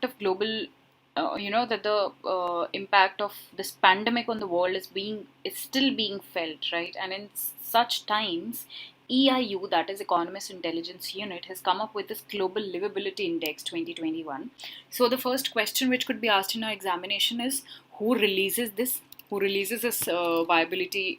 of global, that the impact of this pandemic on the world is still being felt, right? And in such times, EIU, that is Economist Intelligence Unit, has come up with this Global Livability Index 2021. So the first question which could be asked in our examination is, who releases this? Who releases this livability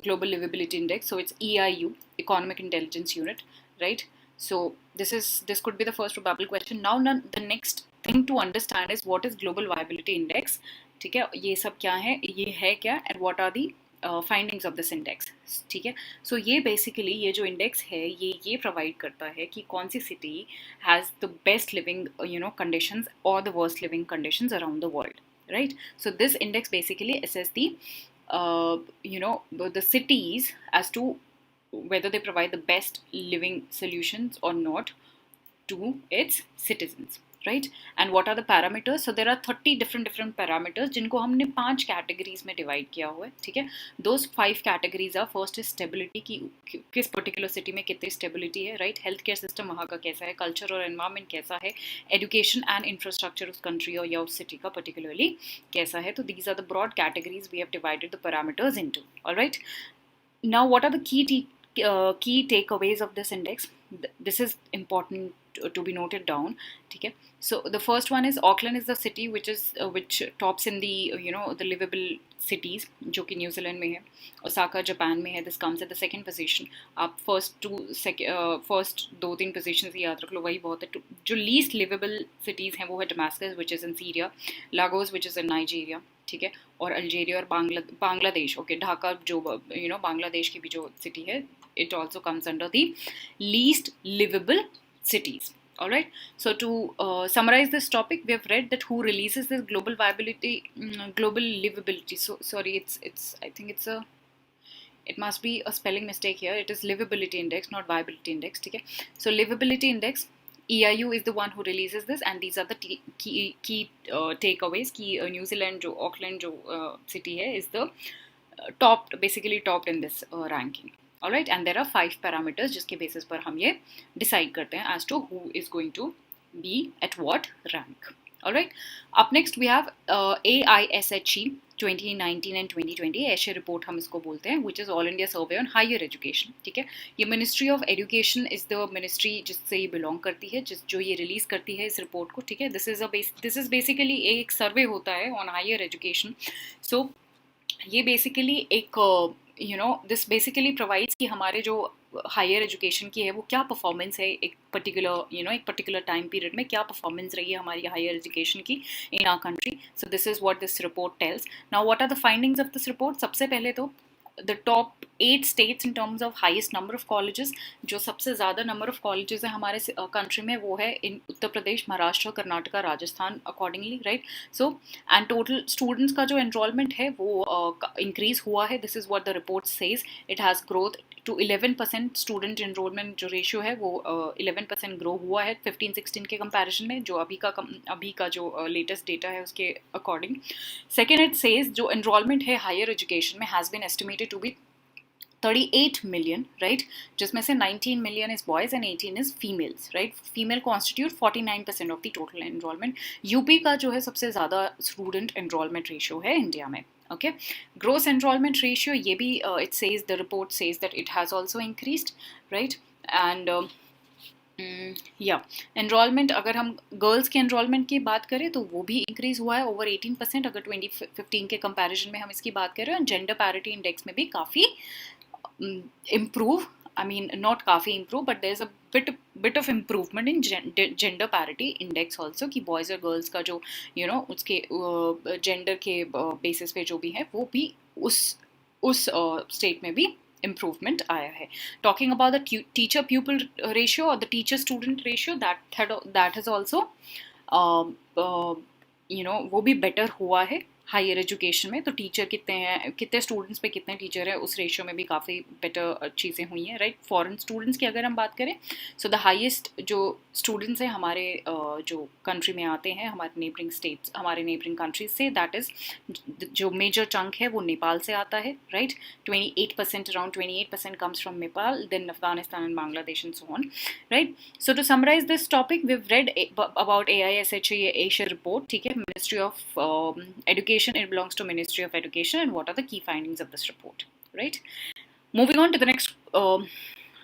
Global Livability Index? So it's EIU, Economic Intelligence Unit, right? So this could be the first probable question. Now the next thing to understand is what is Global Viability Index. ठीक है, ये सब क्या है, ये है क्या, and what are the findings of this index. ठीक है, सो ये बेसिकली ये जो इंडेक्स है ये प्रोवाइड करता है कि कौन सी city has the best living conditions और the worst living conditions around the world, right? So this index basically assess the cities as to whether they provide the best living solutions or not to its citizens, right? And what are the parameters? So there are 30 different parameters जिनको हमने 5 categories में divide किया हुआ है, ठीक है? Those 5 categories are, first is stability, की किस particular city में कितनी stability है, right? Healthcare system वहाँ का कैसा है, culture और environment कैसा है, education and infrastructure उस country और या उस city का particularly कैसा है. तो these are the broad categories we have divided the parameters into, all right? Now what are the key takeaways of this index? This is important to be noted down. Okay, so the first one is Auckland is the city which tops in the the livable cities, जो कि New Zealand में है. Osaka Japan में है. This comes at the second position. आप first 2-3 positions याद रख लो, वही बहुत है. जो लीस्ट लिवेबल सिटीज़ हैं वो है Damascus which is in Syria, Lagos which is in Nigeria, ठीक है, और अल्जीरिया और बांग्लादेश. ओके, ढाका जो बांग्लादेश की भी जो सिटी है, it also comes under the least livable cities. All right, so to summarize this topic, we have read that who releases this global livability. So sorry, I think it must be a spelling mistake here. It is livability index, not viability index. Okay, so livability index, EIU is the one who releases this, and these are the key takeaways. Ki New Zealand जो Auckland जो city है is the basically topped in this ranking. Alright, and there are 5 parameters जिसके basis पर हम ये decide करते हैं as to who is going to be at what rank. Alright, up next we have AISHE 2019 and 2020 ऐशे report हम इसको बोलते हैं, which is All India Survey on Higher Education. ठीक है, ये Ministry of Education is the ministry जिससे ये belong करती है, जो ये release करती है इस रिपोर्ट को. ठीक है, this is basically एक survey होता है on higher education. So ये basically एक this basically provides कि हमारे जो हायर एजुकेशन की है वो क्या परफॉर्मेंस है एक पर्टिकुलर टाइम पीरियड में, क्या परफॉर्मेंस रही है हमारी हायर एजुकेशन की in our country. So this is what this report tells. Now what are the findings of this report? सबसे पहले तो the top 8 states in terms of highest number of colleges. जो सबसे ज़्यादा number of colleges है हमारे country में वो है in Uttar Pradesh, Maharashtra, Karnataka, Rajasthan accordingly, right? So and total students का जो enrollment है वो increase हुआ है. This is what the report says. It has growth to 11% student enrollment जो ratio है वो 11% grow हुआ है 15-16 के comparison में, जो अभी का जो latest data है उसके according. Second, it says जो enrollment है higher education में has been estimated to be 38 million, right? जिसमें से 19 million is boys and 18 is females, right? Female constitute 49% of the total enrollment. UP का जो है सबसे ज़्यादा student enrollment ratio है इंडिया में. Okay, gross enrollment ratio ये भी it says, the report says that it has also increased, right? And enrolment अगर हम गर्ल्स के एनरोलमेंट की बात करें तो वो भी इंक्रीज हुआ है ओवर 18% अगर 2015 के कंपैरिजन में हम इसकी बात करें. और जेंडर पैरिटी इंडेक्स में भी काफ़ी इम्प्रूव, आई मीन नॉट काफ़ी improve but there is a bit of improvement in gender parity index also, कि बॉयज़ और गर्ल्स का जो उसके जेंडर के बेसिस पे जो भी है वो भी उस स्टेट में भी improvement आया है. Talking about the teacher pupil ratio or the teacher student ratio, that has also वो भी better हुआ है हायर एजुकेशन में, तो टीचर कितने हैं, कितने स्टूडेंट्स पे कितने टीचर हैं, उस रेशियो में भी काफ़ी बेटर चीज़ें हुई हैं, राइट। फॉरेन स्टूडेंट्स की अगर हम बात करें, सो द हाईएस्ट जो स्टूडेंट्स हैं हमारे जो कंट्री में आते हैं, हमारे नेबरिंग स्टेट्स, हमारे नेबरिंग कंट्रीज से, दैट इज़ जो मेजर चंक है वो नेपाल से आता है, right. 28%, around 28% comes from Nepal, then Afghanistan and Bangladesh and so on, right. So to summarize this topic, we read about AISHE Asia report, ठीक है, ministry of education. It belongs to Ministry of Education, and what are the key findings of this report, right? Moving on to the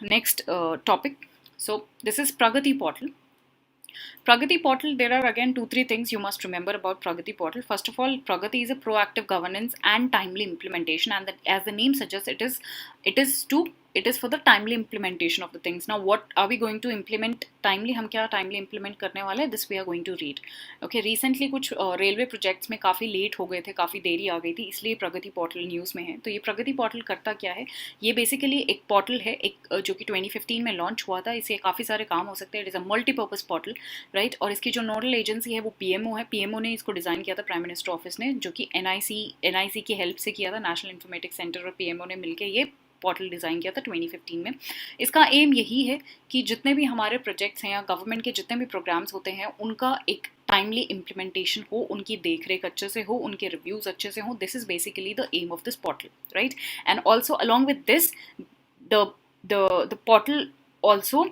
next topic. So this is Pragati Portal. Pragati Portal, there are again 2-3 things you must remember about Pragati Portal. First of all, Pragati is a proactive governance and timely implementation, and that, as the name suggests, it is for the timely implementation of the things. Now what are we going to implement timely? हम क्या timely implement करने वाले हैं? This we are going to read. Okay, recently कुछ railway projects में काफ़ी late हो गए थे, काफ़ी देरी आ गई थी, इसलिए प्रगति पोर्टल न्यूज़ में है। तो ये प्रगति पोर्टल करता क्या है? ये बेसिकली एक पोर्टल है, एक जो कि 2015 में लॉन्च हुआ था। इससे काफ़ी सारे काम हो सकते हैं। It is a multipurpose portal, right. और इसकी जो नोडल एजेंसी है वो PMO है। PMO ने इसको डिज़ाइन किया था, प्राइम मिनिस्टर ऑफिस ने, जो कि NIC की हेल्प से किया था। नेशनल इंफॉर्मेटिक्स सेंटर और PMO ने मिलकर ये पोर्टल डिज़ाइन किया था 2015 में। इसका एम यही है कि जितने भी हमारे प्रोजेक्ट्स हैं या गवर्नमेंट के जितने भी प्रोग्राम्स होते हैं, उनका एक टाइमली इम्प्लीमेंटेशन हो, उनकी देखरेख अच्छे से हो, उनके रिव्यूज़ अच्छे से हो। This is basically the aim of this portal, right. And also along with this, the portal also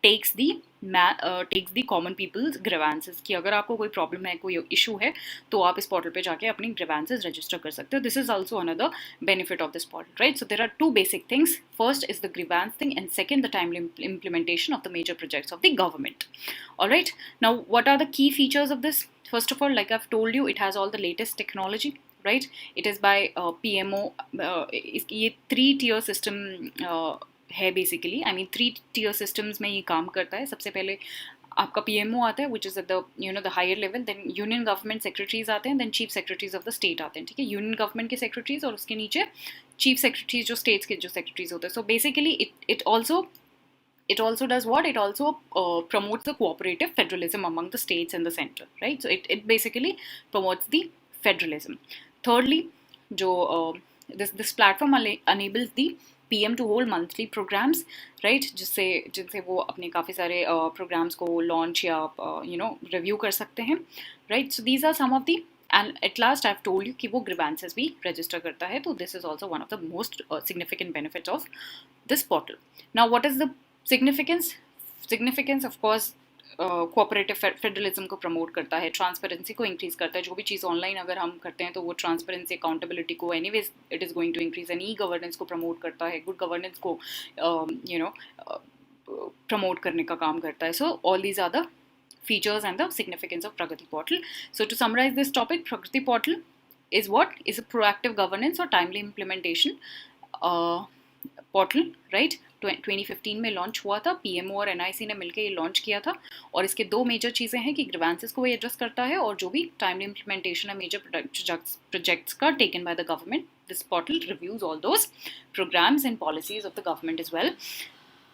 takes the common people's grievances, कि अगर आपको कोई प्रॉब्लम है, कोई इशू है, तो आप इस पोर्टल पे जाके अपनी grievances रजिस्टर कर सकते हो। This is also another benefit of this portal, right. So there are 2 basic things. First is the grievance thing, and second the timely implementation of the major projects of the government. All right, now what are the key features of this? First of all, like I've told you, it has all the latest technology, right. It is by PMO. ये 3-tier system है basically. I mean 3-tier systems में ये काम करता है। सबसे पहले आपका PMO आता है, which is at the higher level, then union government secretaries आते हैं, then chief secretaries of the state आते हैं, ठीक है। यूनियन गवर्नमेंट के सेक्रेटरीज और उसके नीचे चीफ सेक्रेटरीज जो स्टेट्स के जो सेक्रेटरीज होते हैं। So basically it also does what? It also promotes the cooperative federalism among the states and the center, right? So it basically promotes the federalism. Thirdly, this platform enables the PM to hold monthly programs, right? जिनसे वो अपने काफ़ी सारे programs को launch या review कर सकते हैं, right? So these are some of the, and at last I've told you कि वो grievances भी register करता है। तो this is also one of the most significant benefits of this portal. Now what is the significance? Of course cooperative federalism को promote करता है, transparency को इंक्रीज करता है। जो भी चीज़ ऑनलाइन अगर हम करते हैं तो वो ट्रांसपेरेंसी, अकाउंटेबिलिटी को anyways it is going to increase, and e governance को प्रमोट करता है, गुड गवर्नेंस को प्रमोट करने का काम करता है। So all these are the features and the significance of Pragati Portal. So to summarize this topic, Pragati Portal is what? Is a proactive governance or timely implementation portal, right? 2015 में launch हुआ था, PMO और NIC ने मिलकर ये launch किया था। और इसके 2 मेजर चीज़ें हैं कि ग्रीवेंसेस को ये एड्रेस करता है, और जो भी टाइमली इम्प्लीमेंटेशन है मेजर प्रोजेक्ट्स का taken by the government, this portal reviews all those programmes and policies of the government as well,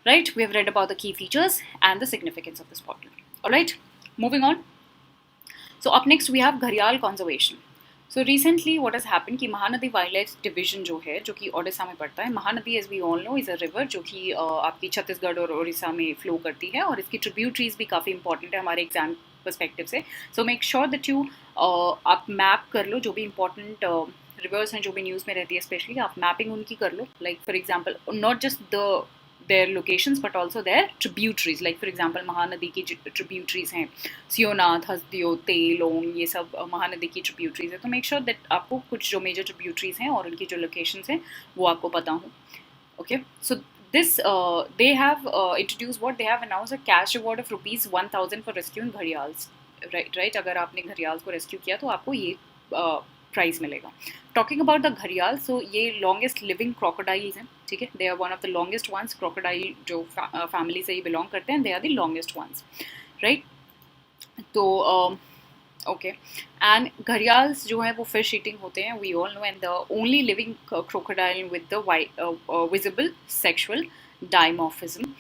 right? We have read about the key features and the significance of this portal. All right, moving on. So up next we have Gharial conservation. So recently what has happened कि Mahanadi wild division जो है, जो कि ओडिशा में पड़ता है, Mahanadi as we all know is a river जो कि आपकी छत्तीसगढ़ और उड़ीसा में फ्लो करती है, और इसकी ट्रिब्यूटरीज भी काफ़ी इंपॉर्टेंट है हमारे एग्जाम पर्सपेक्टिव से। So make sure that you आप मैप कर लो जो भी इंपॉर्टेंट रिवर्स हैं, जो भी न्यूज़ में रहती है स्पेशली, आप मैपिंग उनकी कर लो। Like for example not just their locations but also their tributaries, like for example Mahanadi की tributaries हैं, सियोनाथ, हसदियो, तेलोंग, ये सब महानदी की tributaries है। तो make sure that आपको कुछ जो major tributaries हैं और उनकी जो locations हैं वो आपको पता हो। Okay, so this they have introduced what they have announced a cash reward of ₹1,000 for rescuing gharials, right? अगर आपने घड़ियाल्स को रेस्क्यू किया तो आपको ये प्राइज मिलेगा। टॉकिंग अबाउट द घड़ियाल, सो ये लॉन्गेस्ट लिविंग क्रोकोडाइल्स हैं, ठीक है। They are one of the longest ones, crocodile जो फैमिली से ही बिलोंग करते हैं, they are the longest ones, right. तो ओके, एंड घड़ियाल्स जो हैं वो फिश ईटिंग होते हैं, we all know, and the only living crocodile with the visible sexual dimorphism.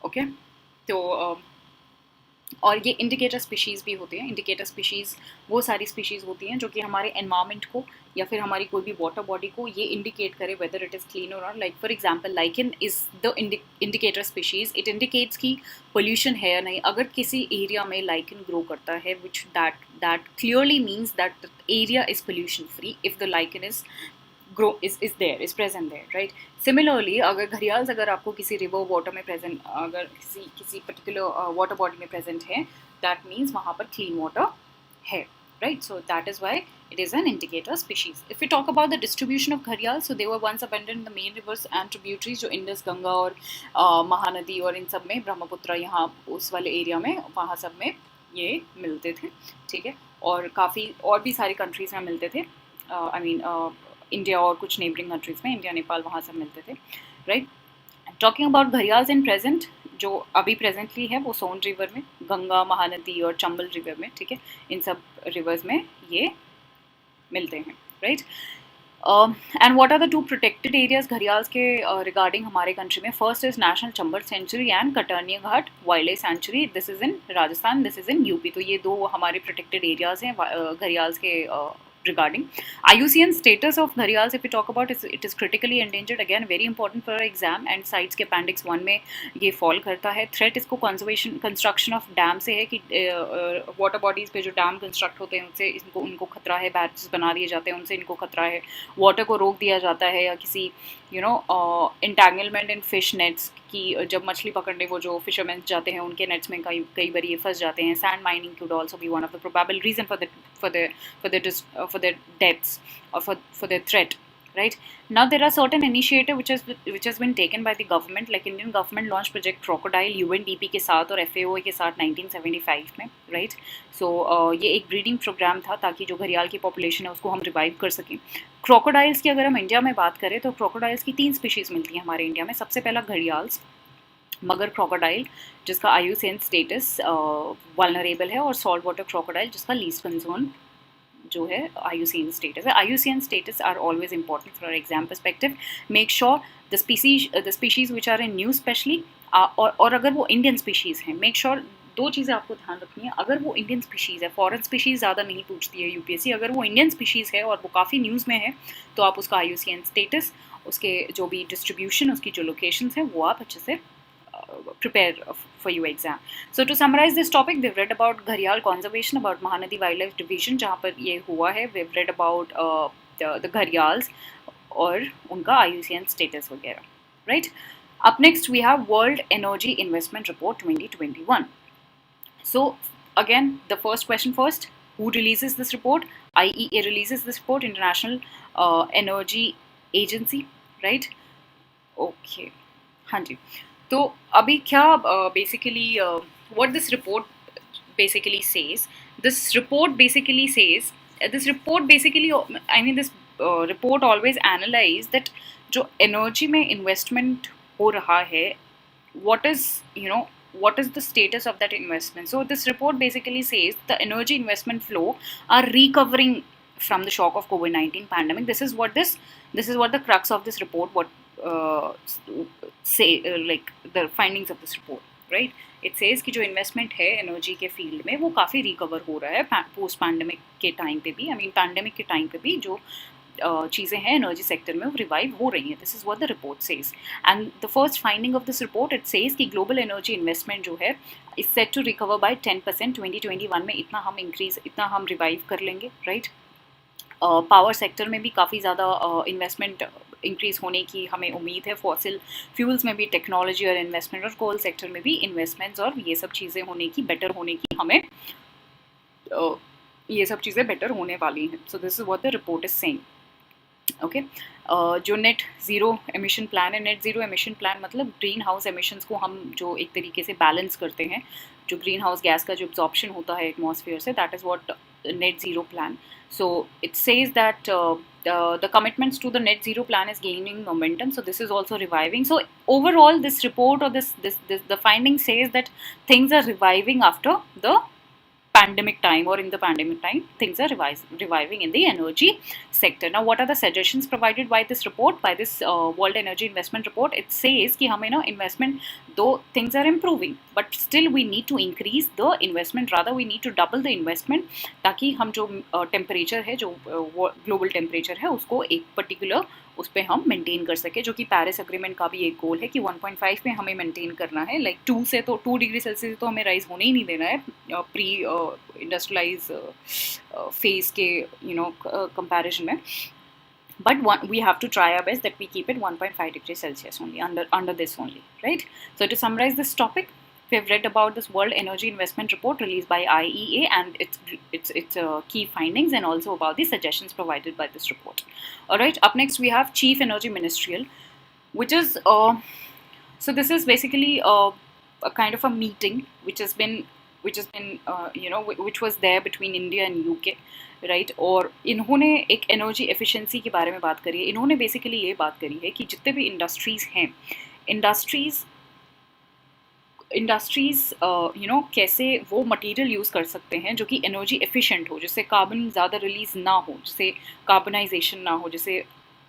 Okay, तो और ये इंडिकेटर स्पीशीज़ भी होते हैं। इंडिकेटर स्पीशीज़ वो सारी स्पीशीज़ होती हैं जो कि हमारे एनवायरमेंट को या फिर हमारी कोई भी वाटर बॉडी को ये इंडिकेट करे वेदर इट इज़ क्लीन और नॉट। Like for example lichen is the indicator species, it indicates कि पोल्यूशन है या नहीं। अगर किसी एरिया में लाइकन ग्रो करता है which that clearly means that area is pollution free if the lichen is grow is there, is present there, right? Similarly, अगर घड़ियाल अगर आपको किसी रिवर वाटर में प्रेजेंट, अगर किसी पर्टिकुलर वाटर बॉडी में प्रेजेंट है, दैट मीन्स वहाँ पर क्लीन वाटर है, right? So that is why it is an indicator species. If we talk about the distribution of घड़ियाल, so they were once abundant in the main rivers and tributaries जो Indus, Ganga और महानदी और इन सब में, ब्रह्मपुत्र यहाँ उस वाले एरिया में, वहाँ सब में ये मिलते थे, ठीक है। और काफ़ी और भी सारी कंट्रीज़ में मिलते थे, आई मीन इंडिया और कुछ नेबरिंग कंट्रीज़ में, इंडिया नेपाल वहाँ सब मिलते थे, right. Talking about gharials in present, जो अभी प्रेजेंटली है वो सोन रिवर में, गंगा, महानदी और चंबल रिवर में, ठीक है, इन सब रिवर्स में ये मिलते हैं, right. And what are the two protected areas gharials के रिगार्डिंग हमारे कंट्री में? First is National Chambal sanctuary and Katarniya Ghat wildlife sanctuary, this is in Rajasthan, this is in UP. तो ये दो हमारे प्रोटेक्टेड एरियाज हैं घड़ियाल्स के regarding. IUCN status of gharials if we talk about it is critically endangered, again very important for our exam and sites के appendix 1 में ये fall करता है। threat इसको conservation construction of dam से है कि water bodies पे जो dam construct होते हैं उनसे उनको खतरा है, barrages बना दिए जाते हैं उनसे इनको खतरा है, water को रोक दिया जाता है, या किसी entanglement in fish nets कि जब मछली पकड़ने वो जो फिशरमैन जाते हैं उनके नेट्स में कई बार ये फंस जाते हैं। Sand mining could also be one of the probable reason for their deaths or for their threat, right? Now there are certain initiative which has been taken by the government, like Indian government launched project crocodile UNDP के साथ और FAO के साथ 1975 में, right? So ये एक breeding programme था ताकि जो घड़ियाल की पॉपुलेशन है उसको हम रिवाइव कर सकें। क्रोकोडाइल्स की अगर हम इंडिया में बात करें तो क्रोकोडाइल्स की 3 स्पीशीज़ मिलती हैं हमारे इंडिया में। सबसे पहला घड़ियाल्स, मगर क्रोकोडाइल जिसका IUCN स्टेटस वल्नरेबल है, और सॉल्ट वाटर क्रोकोडाइल जिसका लीस्ट कंसर्न जो है IUCN स्टेटस है। IUCN status are always important for exam perspective. Make sure the species which are in new specially, और अगर वो इंडियन स्पीशीज़ हैं, मेक श्योर दो चीज़ें आपको ध्यान रखनी है। अगर वो इंडियन स्पीशीज़ है, फॉरेन स्पीशीज़ ज़्यादा नहीं पूछती है UPSC, अगर वो इंडियन स्पीशीज़ है और वो काफ़ी न्यूज़ में है तो आप उसका IUCN स्टेटस, उसके जो भी डिस्ट्रीब्यूशन, उसकी जो लोकेशंस हैं वो आप अच्छे से prepare for your exam. So to summarize this topic, we've read about घड़ियाल conservation, about Mahanadi Wildlife Division जहाँ पर ये हुआ है, we've read about the gharials और उनका IUCN status वगैरह, right? Up next we have World Energy Investment Report 2021. So again, the first question first, who releases this report? IEA releases this report, International Energy Agency, right? Okay, हाँ जी। तो अभी क्या basically what this report basically says, this report basically I mean this report always analyze that जो energy में investment हो रहा है, what is the status of that investment. So this report basically says the energy investment flow are recovering from the shock of COVID-19 pandemic. This is what the crux of this report, what say like the findings of this report, right? It says कि जो investment है energy के field में वो काफ़ी recover हो रहा है पोस्ट पैंडमिक के टाइम पे भी, पैंडमिक के टाइम पे भी जो चीज़ें हैं एनर्जी सेक्टर में वो रिवाइव हो रही हैं। This is what the report says, and the first finding of this report, it says कि ग्लोबल एनर्जी इन्वेस्टमेंट जो है is set to recover by 10%। 2021 में इतना हम रिवाइव कर लेंगे, राइट? पावर सेक्टर में भी काफ़ी ज़्यादा इन्वेस्टमेंट इंक्रीज़ होने की हमें उम्मीद है। फॉसिल फ्यूल्स में भी टेक्नोलॉजी और इन्वेस्टमेंट, और कोल सेक्टर में भी इन्वेस्टमेंट्स और ये सब चीज़ें बेटर होने की हमें ये सब चीज़ें बेटर होने वाली हैं। So this is what the report is saying, okay. जो नेट ज़ीरो एमिशन प्लान है, नेट ज़ीरो एमिशन प्लान मतलब ग्रीन हाउस एमिशंस को हम जो एक तरीके से बैलेंस करते हैं, जो ग्रीन हाउस गैस का जो एब्जॉर्प्शन होता है एटमॉस्फेयर से, that is what net zero plan. So it says that the commitments to the net zero plan is gaining momentum, so this is also reviving. So overall this report or this the finding says that things are reviving after the pandemic time or in the pandemic time, things are reviving in the energy sector. Now, what are the suggestions provided by this report, by this World Energy Investment Report? It says कि हमें ना investment, though things are improving, but still we need to increase the investment, rather we need to double the investment, ताकि हम जो temperature है, जो global temperature है, उसको एक particular उस पर हम मेंटेन कर सके, जो कि पेरिस एग्रीमेंट का भी एक गोल है कि 1.5 पे हमें मेंटेन करना है, लाइक 2 से तो 2 डिग्री सेल्सियस तो हमें राइज होने ही नहीं देना है प्री इंडस्ट्रियलाइज फेज के कंपैरिजन में, but we have to try our best that we keep it 1.5 degrees Celsius only, under this only, right? So to summarize this topic, we have read about this World Energy Investment Report released by IEA and its key findings, and also about the suggestions provided by this report. All right, up next we have Chief Energy Ministerial, which is so this is basically a kind of a meeting which has been which was there between India and UK, right और इन्होंने एक energy efficiency के बारे में बात करी है. इन्होंने बेसिकली ये बात करी है कि जितने भी इंडस्ट्रीज़ हैं, इंडस्ट्रीज़ कैसे वो मटेरियल यूज़ कर सकते हैं जो कि एनर्जी एफिशिएंट हो, जिससे कार्बन ज़्यादा रिलीज़ ना हो, जिससे कार्बनाइजेशन ना हो, जिससे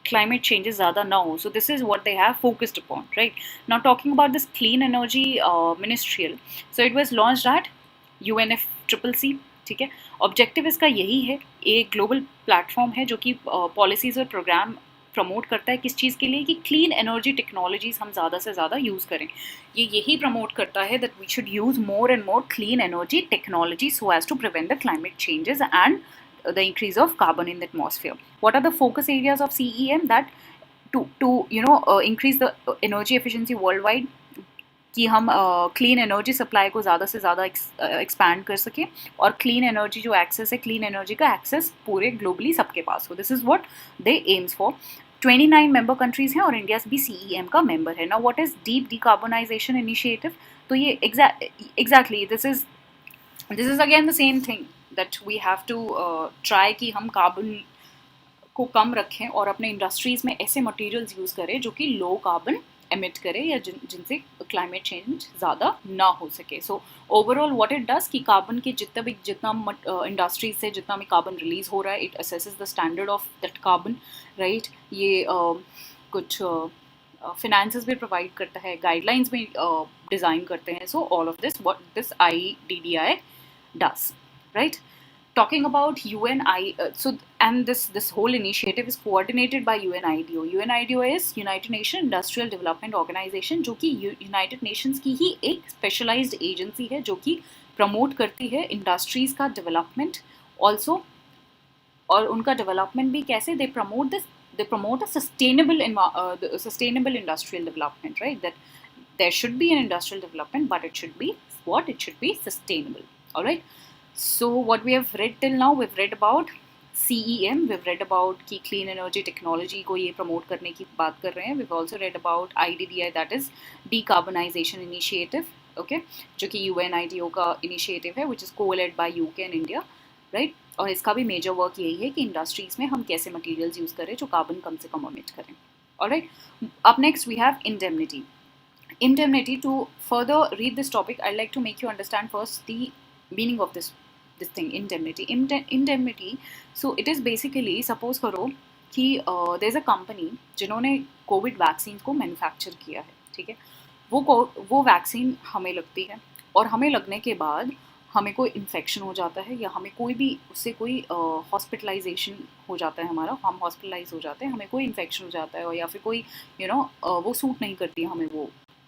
climate changes ज़्यादा ना हो. So this is what they have focused upon, right? Now talking about this clean energy ministerial, so it was launched at UNFCCC, ठीक है. ऑब्जेक्टिव इसका यही है, एक ग्लोबल प्लेटफॉर्म है जो कि पॉलिसीज़ और प्रोग्राम प्रमोट करता है किस चीज़ के लिए, कि क्लीन एनर्जी टेक्नोलॉजीज़ हम ज़्यादा से ज़्यादा यूज़ करें. ये यही प्रमोट करता है that we should use more and more clean energy technology so as to prevent the climate changes and the increase of carbon in the atmosphere. What are the focus areas of CEM? That to increase the energy efficiency worldwide, कि हम clean energy supply को ज़्यादा से ज़्यादा expand कर सकें और clean energy जो एक्सेस है, क्लीन एनर्जी का एक्सेस पूरे ग्लोबली सबके पास हो. This is what they aims for. 29 member countries हैं और इंडिया भी CEM का मेंबर है. Now what is deep decarbonisation initiative? तो ये exactly this is again the same thing that we have to try कि हम कार्बन को कम रखें और अपने इंडस्ट्रीज़ में ऐसे मटेरियल्स यूज़ करें जो कि लो कार्बन एमिट करे या जिनसे क्लाइमेट चेंज ज़्यादा ना हो सके. So overall what it does कि कार्बन के जितना इंडस्ट्रीज से जितना भी कार्बन रिलीज हो रहा है, it assesses the standard of that carbon, right. ये कुछ फिनेंसेस भी प्रोवाइड करता है, गाइडलाइंस भी डिज़ाइन करते हैं. So all of this what this IDDI does, right. Talking about so and this whole initiative is coordinated by UNIDO. UNIDO is United Nations Industrial Development Organization, जो कि United Nations की ही एक specialized agency है जो कि promote करती है industries का development also. और उनका development भी कैसे, they promote a sustainable industrial development, right? That there should be an industrial development, but it should be sustainable. All right. So what we have read till now, we've read about CEM, we've read about कि clean energy technology को ये promote करने की बात कर रहे हैं. We've also read about IDDI, that is decarbonization initiative, okay, जो कि UNIDO का initiative है, which is co-led by UK and India, right? और इसका भी major work यही है कि industries में हम कैसे materials use करें जो carbon कम से कम emit करें. Alright, up next we have indemnity. Indemnity, to further read this topic, I'd like to make you understand first the meaning of this thing, indemnity. Indemnity, so it is basically, suppose करो कि there is a company जिन्होंने Covid vaccine को manufacture किया है, ठीक है. वो vaccine हमें लगती है और हमें लगने के बाद हमें कोई इन्फेक्शन हो जाता है या हमें कोई भी उससे कोई हॉस्पिटलाइजेशन हो जाता है, हम हॉस्पिटलाइज हो जाते हैं, हमें कोई इन्फेक्शन हो जाता है या फिर कोई वो सूट नहीं करती है हमें वो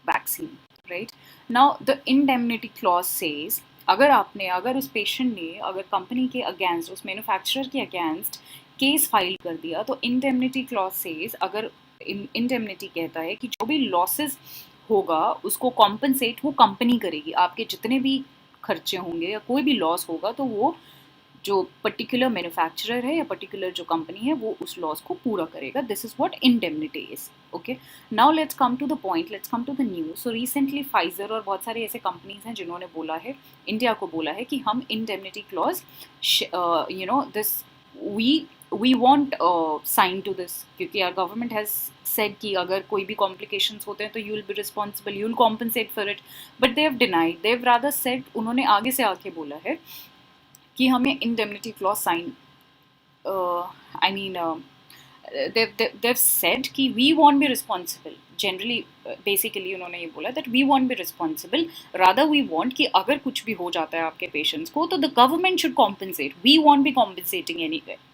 vaccine, right. Now the indemnity clause says, अगर उस पेशेंट ने अगर कंपनी के अगेंस्ट, उस मैन्युफैक्चरर के अगेंस्ट केस फाइल कर दिया, तो इंडेमनिटी क्लॉज सेज, अगर इंडेमनिटी कहता है कि जो भी लॉसेस होगा उसको कॉम्पनसेट वो कंपनी करेगी. आपके जितने भी खर्चे होंगे या कोई भी लॉस होगा तो वो जो पर्टिकुलर मैन्युफैक्चरर है या पर्टिकुलर जो कंपनी है वो उस लॉस को पूरा करेगा. This is what indemnity is. Okay, now let's come to the point, let's come to the news. So recently Pfizer और बहुत सारे ऐसे कंपनीज हैं जिन्होंने बोला है, इंडिया को बोला है कि हम indemnity clause this we won't sign to this, क्योंकि आवर गवर्नमेंट हैज़ सेड कि अगर कोई भी कॉम्प्लिकेशंस होते हैं तो you will be responsible, you will compensate for it, but they have denied, they have rather said, उन्होंने आगे से आके बोला है कि हमें indemnity clause sign, I mean, they've said कि we won't be responsible. Generally, basically उन्होंने ये बोला that we won't be responsible. Rather, we want कि अगर कुछ भी हो जाता है आपके patients को, तो the government should compensate. We won't be compensating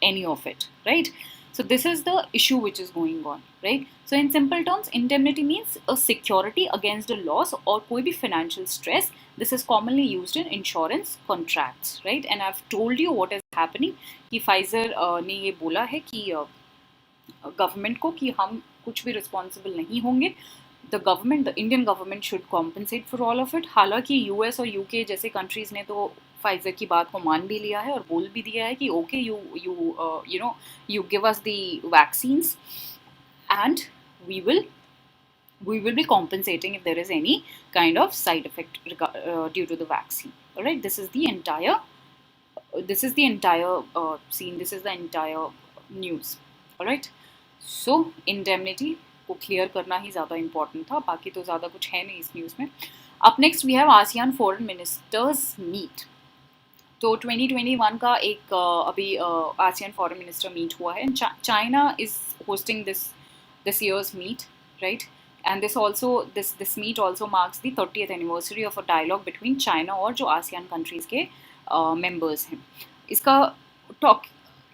any of it, right? So this is the issue which is going on, right? So in simple terms, indemnity means a security against a loss or कोई भी financial stress. This is commonly used in insurance contracts, right? And I've told you what is happening कि Pfizer ने ये बोला है कि government को कि हम कुछ भी रिस्पॉन्सिबल नहीं होंगे. The government, the Indian government should compensate for all of it. हालांकि यूएस और यूके जैसे कंट्रीज ने तो फाइजर की बात को मान भी लिया है और बोल भी दिया है कि okay you give us the vaccines and we will be compensating if there is any kind of side effect due to the vaccine. All right, this is the entire scene, this is the entire news. All right, so indemnity को clear करना ही ज़्यादा important था, बाकी तो ज़्यादा कुछ है नहीं इस न्यूज़ में. Up next we have ASEAN foreign ministers meet. तो 2021 का एक अभी आसियान फॉरेन मिनिस्टर मीट हुआ है. China is hosting this year's meet, right? And this meet also marks the 30th anniversary of a dialogue between China और जो ASEAN countries के members हैं.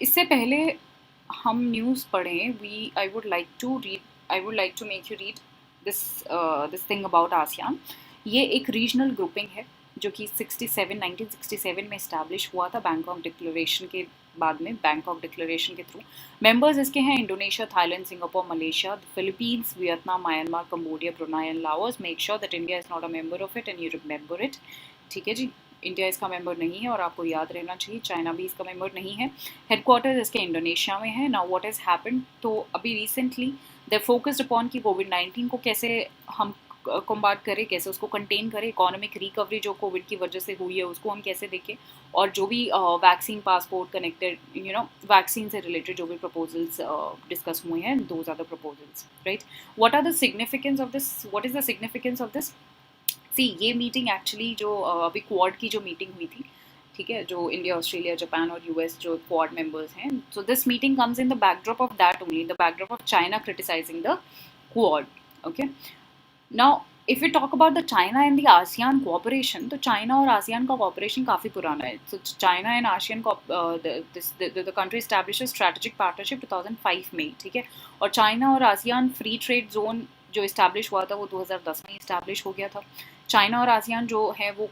इससे पहले हम न्यूज़ पढ़ें, I would like to make you read this thing about ASEAN. ये एक रीजनल ग्रुपिंग है जो कि 1967 में इस्टेब्लिश हुआ था बैंकॉक डिक्लेरेशन के बाद में, बैंकॉक डिक्लेरेशन के थ्रू. मेंबर्स इसके हैं Indonesia, Thailand, Singapore, Malaysia, Philippines, Vietnam, Myanmar, Cambodia, Brunei and Laos. Make sure that India is not a member of it and you remember it. ठीक है जी, India इसका member नहीं है और आपको याद रहना चाहिए. चाइना भी इसका मेंबर नहीं है. हेडक्वार्टर्स इसके इंडोनेशिया में है. नाउ व्हाट हैज़ हैपेंड, तो अभी रिसेंटली दे फोकस्ड अपॉन कि कोविड-19 को कैसे हम कॉम्बाट करें, कैसे उसको कंटेन करें, इकोनॉमिक रिकवरी जो कोविड की वजह से हुई है उसको हम कैसे देखें, और जो भी वैक्सीन पासपोर्ट कनेक्टेड वैक्सीन से रिलेटेड जो भी प्रपोजल्स डिस्कस हुए हैं, those are the proposals, right. What is the significance of this? See, ये मीटिंग एक्चुअली जो अभी क्वाड की जो मीटिंग हुई थी, ठीक है, जो इंडिया, ऑस्ट्रेलिया, जापान और यूएस जो क्वाड मेंबर्स हैं, so this meeting comes in the backdrop of that only, the backdrop of China criticising the Quad. Okay, Now, if we talk about the China and the ASEAN cooperation, तो China और ASEAN का cooperation काफ़ी पुराना है. So China and ASEAN the country established a strategic partnership 2005 में, ठीक है, और China और ASEAN free trade zone जो इस्टेब्लिश हुआ था वो 2010 में इस्टेब्लिश हो गया था. चाइना और आसियान जो है वो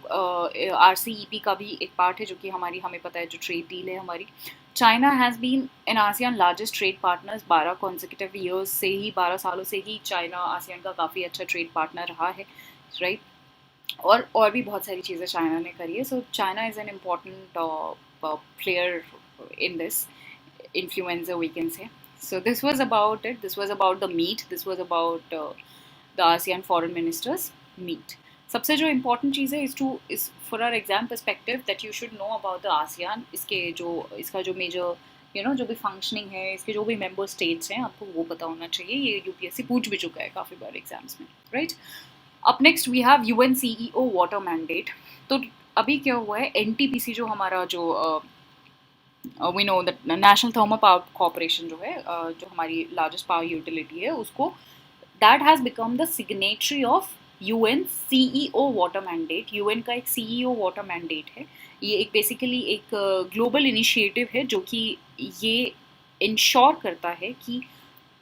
RCEP का भी एक पार्ट है जो कि हमें पता है जो ट्रेड डील है हमारी. China has been an ASEAN largest trade partners. 12 consecutive years से ही, 12 सालों से ही चाइना आसियान का काफ़ी अच्छा ट्रेड पार्टनर रहा है, राइट. और भी बहुत सारी चीज़ें चाइना ने करी है. So China is an important player in this influencer, we can say. So this was about it. This was about the meet. This was about the ASEAN foreign ministers meet. सबसे जो important चीज़ है is for our exam perspective that you should know about the ASEAN. इसका जो major जो भी functioning है, इसके जो भी member states हैं, आपको वो पता होना चाहिए. ये UPSC पूछ भी चुका है काफ़ी बार exams में, right? Up next we have UN CEO water mandate. तो अभी क्या हुआ है, NTPC जो हमारा जो we know that National Thermal Power Corporation जो है, जो हमारी largest power utility है, उसको that has become the signatory of UN CEO water mandate. UN का एक CEO water mandate है. ये एक basically एक global initiative है जो कि ये ensure करता है कि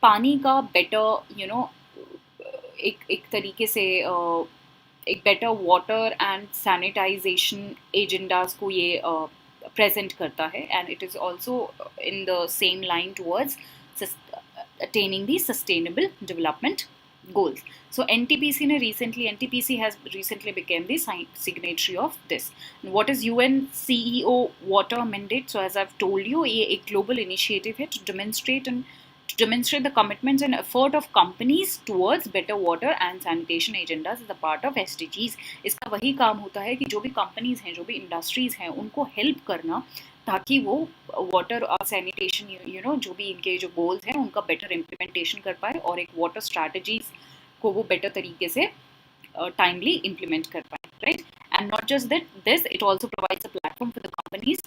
पानी का better एक तरीके से एक better water and sanitization agendas को ये present करता है, and it is also in the same line towards attaining the sustainable development goals. So NTPC has recently become the signatory of this. What is UN CEO water mandate? So as I've told you, ये एक global initiative है to demonstrate the commitments and effort of companies towards better water and sanitation agendas as a part of SDGs. इसका वही काम होता है कि जो भी companies हैं, जो भी industries हैं, उनको help करना ताकि वो water और sanitation जो भी इनके जो goals हैं उनका better implementation कर पाए और एक water strategies को वो better तरीके से timely implement कर पाए, right? And not just that, it also provides a platform for the companies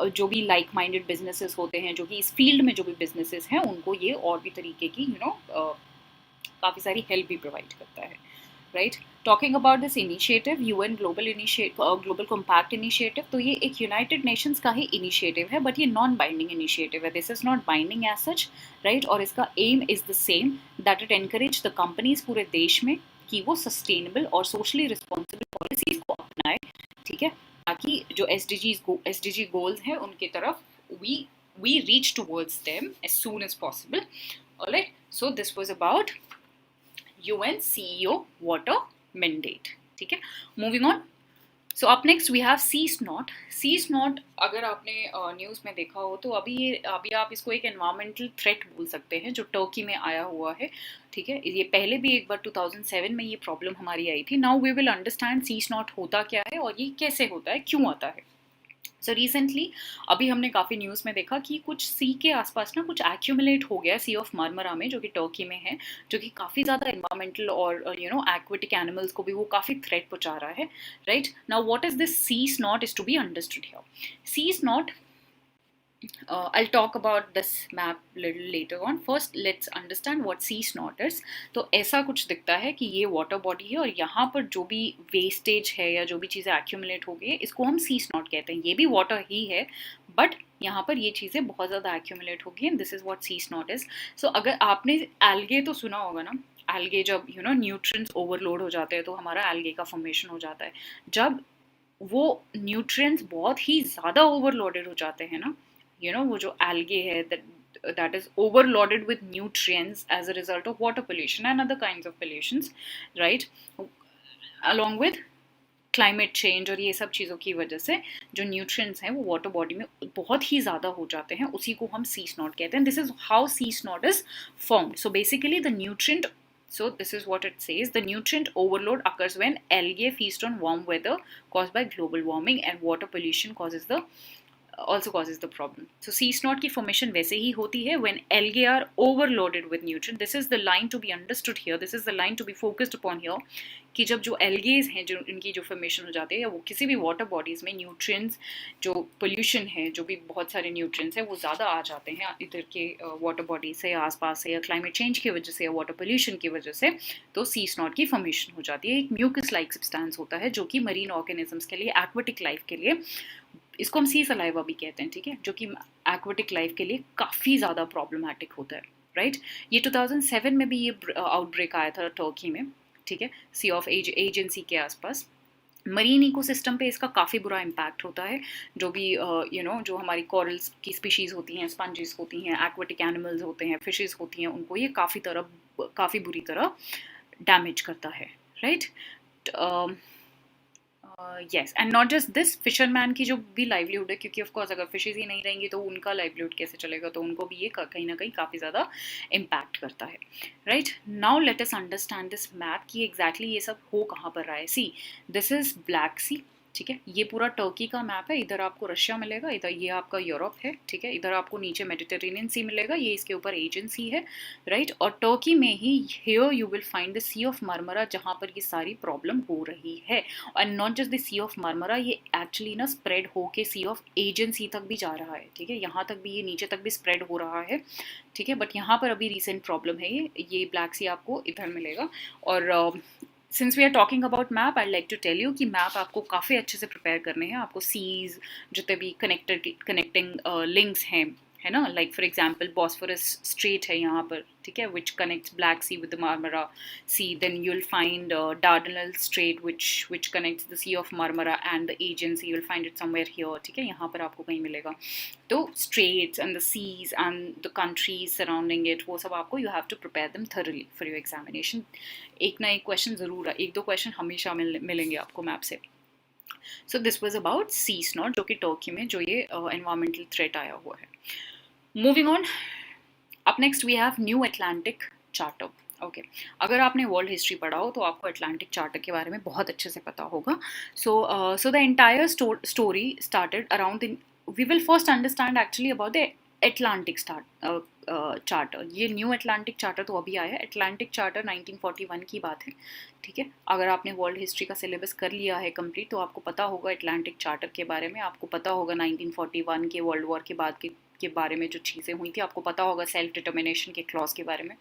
जो भी लाइक माइंडेड बिजनेसेस होते हैं, जो कि इस फील्ड में जो भी बिजनेसेस हैं, उनको ये और भी तरीके की काफ़ी सारी हेल्प भी प्रोवाइड करता है, right. Talking about this initiative, UN global compact initiative, तो ये एक यूनाइटेड नेशंस का ही इनिशिएटिव है, बट ये नॉन बाइंडिंग इनिशिएटिव है, this is not binding as such, right. और इसका aim is the same, that it encourage the companies पूरे देश में कि वो सस्टेनेबल और सोशली रिस्पॉन्सिबल पॉलिसीज को अपनाए, ठीक है, ताकि जो एसडीजी गोल्स हैं उनकी तरफ we reach towards them as soon as possible. All right, so this was about UN CEO water mandate, ठीक है। Moving on, so up next we have Cease Not. Cease Not, अगर आपने news में देखा हो तो अभी आप इसको एक एनवायरमेंटल थ्रेट बोल सकते हैं जो टर्की में आया हुआ है, ठीक है। ये पहले भी एक बार 2007 में ये प्रॉब्लम हमारी आई थी। Now we will understand sea snot होता क्या है और ये कैसे होता है, क्यों आता है। सो रिसेंटली अभी हमने काफ़ी न्यूज़ में देखा कि कुछ सी के आसपास ना कुछ एक्यूमुलेट हो गया सी ऑफ मार्मरा में, जो कि टर्की में है, जो कि काफ़ी ज़्यादा एनवायरमेंटल और एक्वेटिक एनिमल्स को भी वो काफ़ी थ्रेट पहुंचा रहा है, right. Now what is this sea snot is to be understood here. Sea snot, I'll talk about this map little later on. First, let's understand what sea snot is. तो ऐसा कुछ दिखता है कि ये वाटर बॉडी है और यहाँ पर जो भी वेस्टेज है या जो भी चीज़ें एक्यूमुलेट हो गई है, इसको हम सी स्नॉट कहते हैं। ये भी वाटर ही है, बट यहाँ पर ये चीज़ें बहुत ज़्यादा एक्यूमुलेट हो गई हैं। This is what sea snot is. So अगर आपने एल्गे तो सुना होगा ना, एल्गे जब न्यूट्रिएंट्स ओवरलोड हो जाते हैं तो हमारा एल्गे का फॉर्मेशन हो जाता है। जब वो न्यूट्रिएंट्स बहुत ही ज़्यादा ओवरलोडेड हो जाते हैं ना, वो जो algae है that is overloaded with nutrients as a result of water pollution and other kinds of pollutions, right, along with climate change और ये सब चीज़ों की वजह से जो न्यूट्रिएंट्स हैं वो वाटर बॉडी में बहुत ही ज़्यादा हो जाते हैं, उसी को हम सी स्नॉट कहते हैं। This is how sea snot is formed. So basically the nutrient, so this is what it says, the nutrient overload occurs when algae feast on warm weather caused by global warming and water pollution also causes the problem. So sea snot की formation वैसे ही होती है when algae are overloaded with nutrient. This is the line to be understood here. This is the line to be focused upon here. कि जब जो algae हैं, जो इनकी जो formation हो जाती है, या वो किसी भी water bodies में nutrients, जो pollution है, जो भी बहुत सारे nutrients हैं, वो ज़्यादा आ जाते हैं इधर के water bodies से, या आसपास से, या climate change की वजह से, या water pollution की वजह से, तो sea snot की formation हो जाती है। एक mucus like substance होता है जो कि marine organisms के लिए, aquatic life के लिए, इसको हम सी सलाइवा भी कहते हैं, ठीक है, जो कि एक्वेटिक लाइफ के लिए काफ़ी ज़्यादा प्रॉब्लमैटिक होता है, राइट। ये 2007 में भी ये आउटब्रेक आया था टर्की में, ठीक है, सी ऑफ एजेंसी के आसपास। मरीन इकोसिस्टम पे इसका काफ़ी बुरा इम्पैक्ट होता है। जो भी जो हमारी कॉरल्स की स्पीशीज़ होती हैं, स्पंजेस होती हैं, एक्वेटिक एनिमल्स होते हैं, फिशेस होती हैं, उनको ये काफ़ी बुरी तरह डैमेज करता है, right. Yes, and not just this, fisherman की जो भी लाइवलीहुड है, क्योंकि ऑफकोर्स अगर फिशेज ही नहीं रहेंगी तो उनका लाइवलीहुड कैसे चलेगा, तो उनको भी ये कहीं ना कहीं काफ़ी ज़्यादा इम्पैक्ट करता है, right. Now let us understand this map कि एग्जैक्टली ये सब हो कहाँ पर रहा है। सी, दिस इज़ ब्लैक सी, ठीक है, ये पूरा टर्की का मैप है। इधर आपको रशिया मिलेगा, इधर ये आपका यूरोप है, ठीक है, इधर आपको नीचे मेडिटेरेनियन सी मिलेगा, ये इसके ऊपर एजियन सी है, राइट। और टर्की में ही here you will find the sea of Marmara, जहाँ पर ये सारी प्रॉब्लम हो रही है। And not just the sea of Marmara, ये एक्चुअली ना स्प्रेड होके सी ऑफ एजियन सी तक भी जा रहा है, ठीक है, यहाँ तक भी, ये नीचे तक भी स्प्रेड हो रहा है, ठीक है। बट यहाँ पर अभी रिसेंट प्रॉब्लम है, ये ब्लैक सी आपको इधर मिलेगा। और since we are talking about map, I like to tell you कि मैप आपको काफ़ी अच्छे से प्रिपेयर करने हैं। आपको सीज, जितने भी कनेक्टिंग लिंक्स हैं, है ना, like for example Bosphorus strait है यहाँ पर, ठीक है, which connects Black Sea with the Marmara Sea. Then you will find Dardanelles strait which connects the sea of Marmara and the Aegean Sea. You will find it somewhere here, ठीक है, यहाँ पर आपको कहीं मिलेगा। तो straits and the seas and the countries surrounding it, वो सब आपको, you have to prepare them thoroughly for your examination. एक ना एक क्वेश्चन ज़रूर है, एक दो क्वेश्चन हमेशा मिलेंगे आपको मैप से। So this was about sea snot, जो कि टर्की में जो ये एनवायरमेंटल थ्रेट आया हुआ है। Moving on, up next we have new Atlantic charter. Okay, अगर आपने वर्ल्ड हिस्ट्री पढ़ा हो तो आपको अटलांटिक चार्टर के बारे में बहुत अच्छे से पता होगा। So the entire story started around we will first understand actually about the Atlantic charter, ये न्यू अटलांटिक चार्टर तो अभी आया है। अटलांटिक चार्टर 1941 की बात है, ठीक है। अगर आपने वर्ल्ड हिस्ट्री का सिलेबस कर लिया है कंप्लीट तो आपको पता होगा अटलांटिक चार्टर के बारे में, आपको पता होगा 1941 के वर्ल्ड वॉर के बाद के बारे में जो चीज़ें हुई थी, आपको पता होगा सेल्फ डिटर्मिनेशन के क्लॉज के बारे में,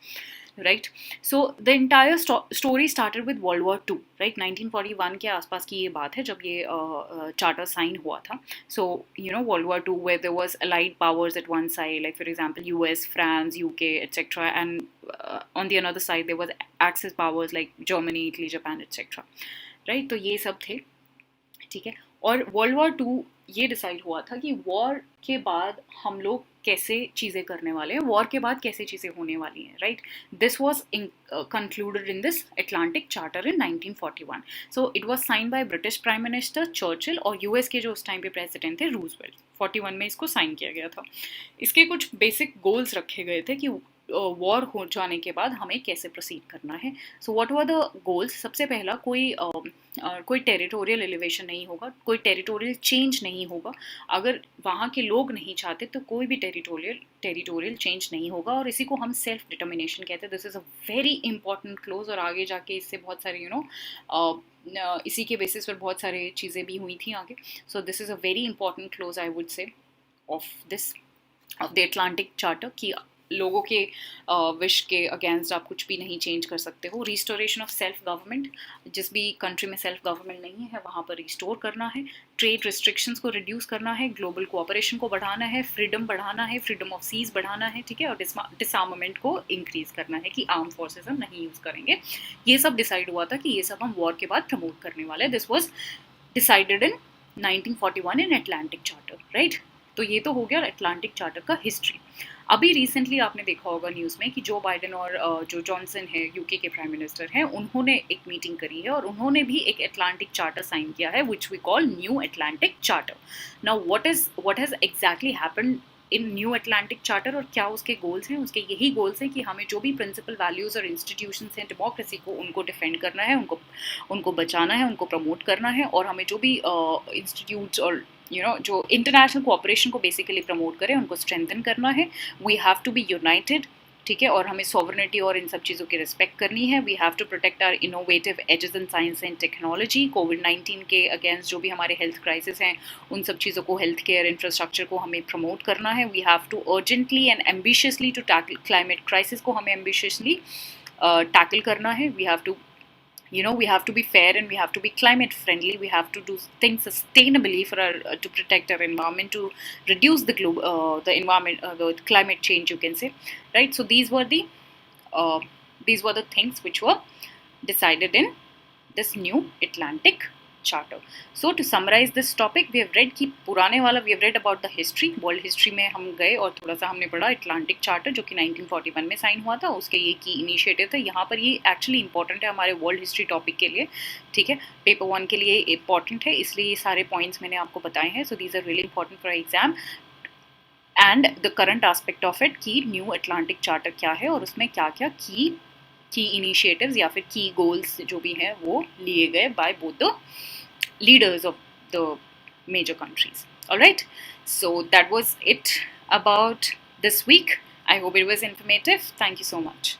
right. So the entire story started with world war two, right. 1941 के आसपास की ये बात है जब ये चार्टर साइन हुआ था। So you know world war two where there was allied powers at one side, like for example US, France, UK, etc., and on the another side there was Axis powers like Germany, Italy, Japan, etc., right. तो ये सब थे, ठीक है। और world war to ये decide हुआ था कि वॉर के बाद हम लोग कैसे चीज़ें करने वाले हैं, वॉर के बाद कैसे चीज़ें होने वाली हैं, right. This was concluded in this Atlantic Charter in 1941. So it was signed by British Prime Minister Churchill और US के जो उस टाइम पे प्रेसिडेंट थे रूजवेल्ट। 41 में इसको साइन किया गया था। इसके कुछ बेसिक गोल्स रखे गए थे कि वॉर हो जाने के बाद हमें कैसे प्रोसीड करना है। So what were the goals? सबसे पहला, कोई टेरिटोरियल एलिवेशन नहीं होगा, कोई टेरिटोरियल चेंज नहीं होगा। अगर वहाँ के लोग नहीं चाहते तो कोई भी टेरिटोरियल चेंज नहीं होगा, और इसी को हम सेल्फ डिटर्मिनेशन कहते हैं। This is a very important close, और आगे जाके इससे बहुत सारे इसी के बेसिस पर बहुत सारे चीज़ें भी हुई थी आगे। So this is a very important close I would say of the Atlantic charter कि लोगों के विश के अगेंस्ट आप कुछ भी नहीं चेंज कर सकते हो। रिस्टोरेशन ऑफ सेल्फ गवर्नमेंट, जिस भी कंट्री में सेल्फ गवर्नमेंट नहीं है वहाँ पर रिस्टोर करना है। ट्रेड रिस्ट्रिक्शंस को रिड्यूस करना है, ग्लोबल कोऑपरेशन को बढ़ाना है, फ्रीडम बढ़ाना है, फ्रीडम ऑफ सीज बढ़ाना है, ठीक है। और डिसआर्मामेंट को इंक्रीज करना है कि आर्म फोर्सेस हम नहीं यूज़ करेंगे। ये सब डिसाइड हुआ था कि ये सब हम वॉर के बाद प्रमोट करने वाले हैं। This was decided in 1941 in Atlantic charter, right. तो ये तो हो गया अटलांटिक चार्टर का हिस्ट्री। अभी रिसेंटली आपने देखा होगा न्यूज़ में कि जो बाइडेन और जो जॉनसन है यूके के प्राइम मिनिस्टर हैं, उन्होंने एक मीटिंग करी है और उन्होंने भी एक अटलांटिक चार्टर साइन किया है which we call new Atlantic charter. Now what has exactly happened in new Atlantic charter और क्या उसके गोल्स हैं? उसके यही गोल्स हैं कि हमें जो भी प्रिंसिपल वैल्यूज़ और इंस्टीट्यूशंस हैं डेमोक्रेसी को, उनको डिफेंड करना है, उनको बचाना है, उनको प्रमोट करना है, और हमें जो भी इंस्टीट्यूट्स और जो इंटरनेशनल कोऑपरेशन को बेसिकली प्रमोट करें उनको स्ट्रेंथन करना है। We have to be united, ठीक है, और हमें सॉवरेनिटी और इन सब चीज़ों की रिस्पेक्ट करनी है। We have to protect our innovative edges in science and technology. कोविड-19 के अगेंस्ट जो भी हमारे हेल्थ क्राइसिस हैं उन सब चीज़ों को, हेल्थ केयर इंफ्रास्ट्रक्चर को हमें प्रमोट करना है। We have to urgently and ambitiously to tackle climate crisis को हमें एम्बिशियसली टैकल करना है। We have to we have to be fair and we have to be climate friendly. We have to do things sustainably to protect our environment, to reduce the environment, the climate change, you can say, right? So these were the things which were decided in this new Atlantic Charter. So to summarize this topic, we have read कि पुराने वाला we have read about the history, world history में हम गए और थोड़ा सा हमने पढ़ा अटलांटिक चार्टर जो कि 1941 में साइन हुआ था, उसके ये की इनिशिएटिव था। यहाँ पर ये एक्चुअली इंपॉर्टेंट है हमारे वर्ल्ड हिस्ट्री टॉपिक के लिए, ठीक है, पेपर 1 के लिए इंपॉर्टेंट है, इसलिए ये सारे पॉइंट्स मैंने आपको बताए हैं। So these are really important for exam and the current aspect of it कि न्यू अटलांटिक चार्टर क्या है और उसमें क्या क्या की इनिशिएटिव्स या फिर की गोल्स जो भी हैं वो लिए गए by both the leaders of the major countries. All right, so that was it about this week. I hope it was informative. Thank you so much.